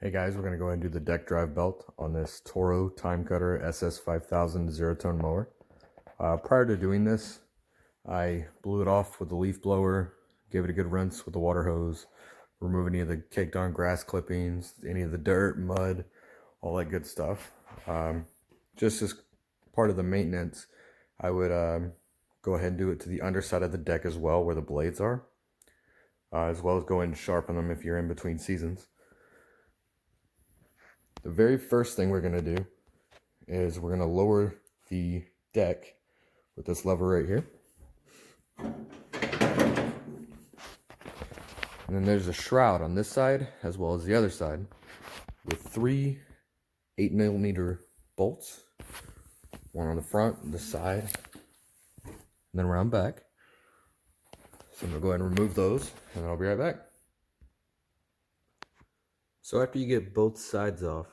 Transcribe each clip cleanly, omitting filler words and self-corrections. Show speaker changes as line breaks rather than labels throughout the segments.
Hey guys, we're going to go ahead and do the deck drive belt on this Toro Timecutter SS5000 Zero tone mower. Prior to doing this, I blew it off with the leaf blower, gave it a good rinse with the water hose, remove any of the caked on grass clippings, any of the dirt, mud, all that good stuff. Just as part of the maintenance, I would go ahead and do it to the underside of the deck as well, where the blades are, as well as go ahead and sharpen them if you're in between seasons. The very first thing we're going to do is we're going to lower the deck with this lever right here. And then there's a shroud on this side as well as the other side with 3 8mm bolts. One on the front, the side, and then around back. So I'm going to go ahead and remove those and I'll be right back. So after you get both sides off,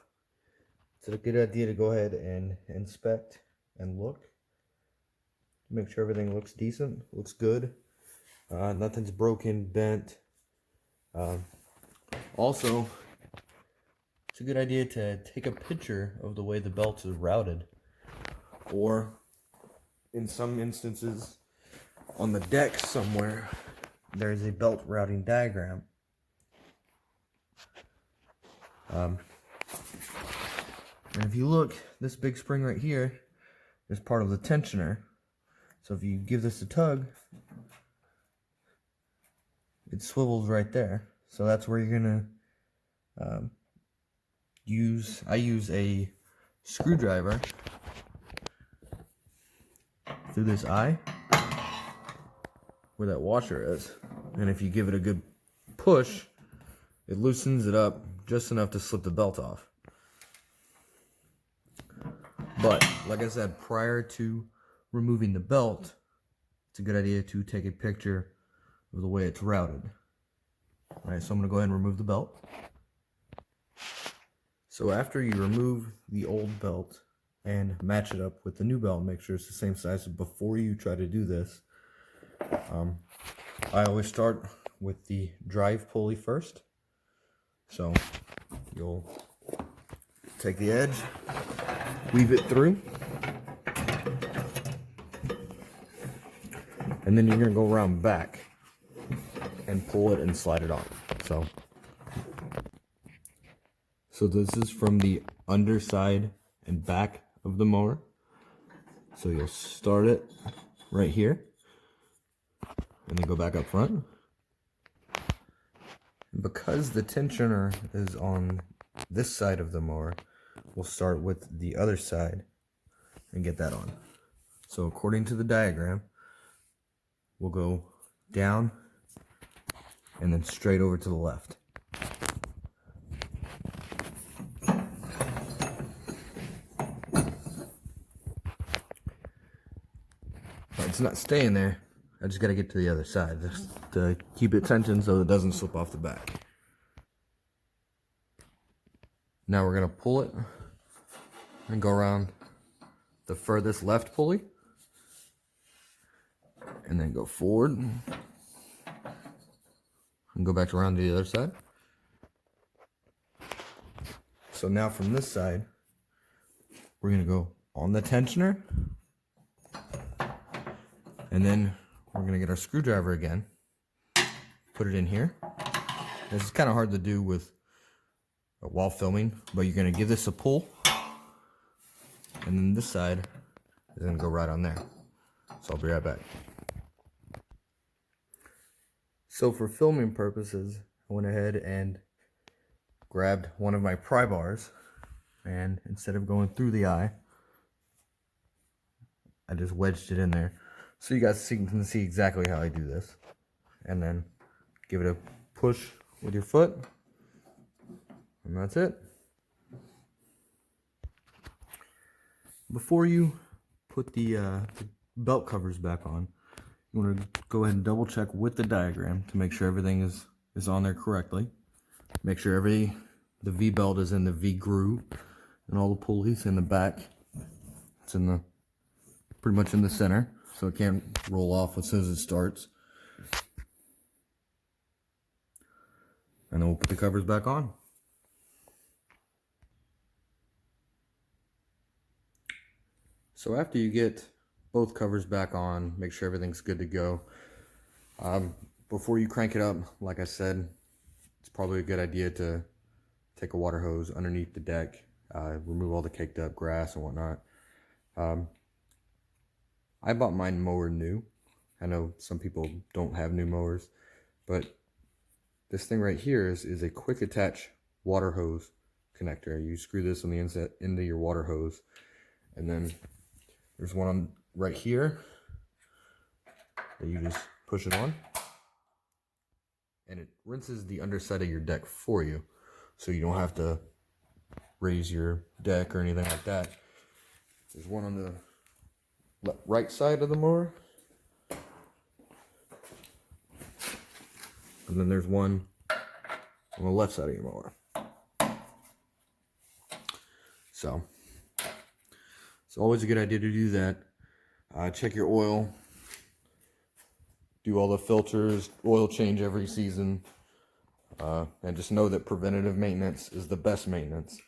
it's a good idea to go ahead and inspect and look. Make sure everything looks decent, looks good. Nothing's broken, bent. Also, it's a good idea to take a picture of the way the belt is routed. Or, in some instances, on the deck somewhere, there's a belt routing diagram. And if you look, this big spring right here is part of the tensioner. So if you give this a tug, it swivels right there. So that's where you're gonna I use a screwdriver through this eye where that washer is. And if you give it a good push, it loosens it up just enough to slip the belt off. But, like I said, prior to removing the belt, it's a good idea to take a picture of the way it's routed. Alright, so I'm going to go ahead and remove the belt. So after you remove the old belt and match it up with the new belt, make sure it's the same size before you try to do this. I always start with the drive pulley first. So you'll take the edge, weave it through, and then you're going to go around back and pull it and slide it on. So this is from the underside and back of the mower. So you'll start it right here and then go back up front. Because the tensioner is on this side of the mower, we'll start with the other side and get that on. So according to the diagram, we'll go down and then straight over to the left. But it's not staying there. I just gotta get to the other side just to keep it tensioned so it doesn't slip off the back. Now we're gonna pull it and go around the furthest left pulley and then go forward and go back around to the other side. So now from this side, we're gonna go on the tensioner and then we're going to get our screwdriver again, put it in here. This is kind of hard to do while filming, but you're going to give this a pull, and then this side is going to go right on there. So I'll be right back. So for filming purposes, I went ahead and grabbed one of my pry bars, and instead of going through the eye, I just wedged it in there. So you guys can see exactly how I do this. And then give it a push with your foot. And that's it. Before you put the belt covers back on, you want to go ahead and double check with the diagram to make sure everything is on there correctly. Make sure the V belt is in the V groove and all the pulleys in the back. It's in pretty much in the center, so it can't roll off as soon as it starts. And then we'll put the covers back on. So after you get both covers back on, make sure everything's good to go. Before you crank it up, like I said, it's probably a good idea to take a water hose underneath the deck, remove all the caked up grass and whatnot. I bought my mower new. I know some people don't have new mowers, but this thing right here is a quick attach water hose connector. You screw this on the inside into your water hose, and then there's one on right here that you just push it on, and it rinses the underside of your deck for you, so you don't have to raise your deck or anything like that. There's one on the right side of the mower, and then there's one on the left side of your mower. So it's always a good idea to do that. Check your oil, do all the filters, oil change every season, and just know that preventative maintenance is the best maintenance.